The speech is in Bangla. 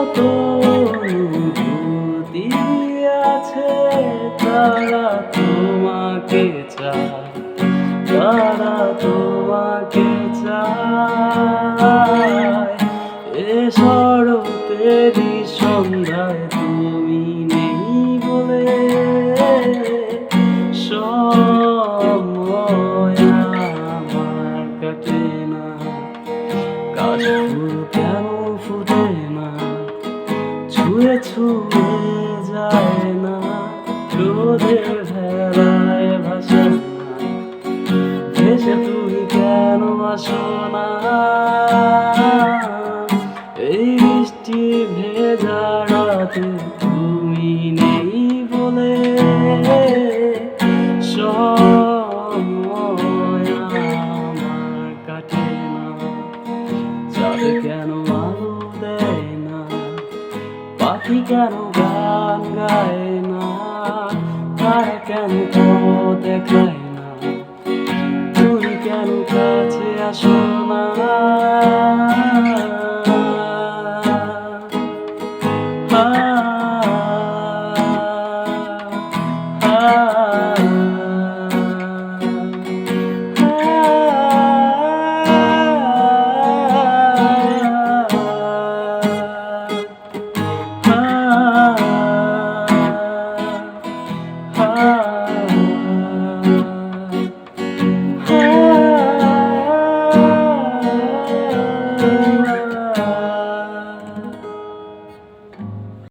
কত অনুভূতি আছে, তারা তোমাকে চায়, তারা তোমাকে চায়। এ শরতেরই সন্ধ্যায় তুমি নেই বলে সময় আমার কাটে না। কাশফুল কেন ফুটে না, ছুঁয়ে ছুঁয়ে যায় না, রোদের ভেলায় ভাসে না, ভেসে তুমি কেন আসো না। এই বৃষ্টি ভেজা রাতে তুমি নেই বলে সময় আমার কাটে না। চাঁদ কেন আলো দেয় না, পাখি কেন গান গায় না, তারা কেন পথ দেখায় না, তুমি কেন কাছে আসো না।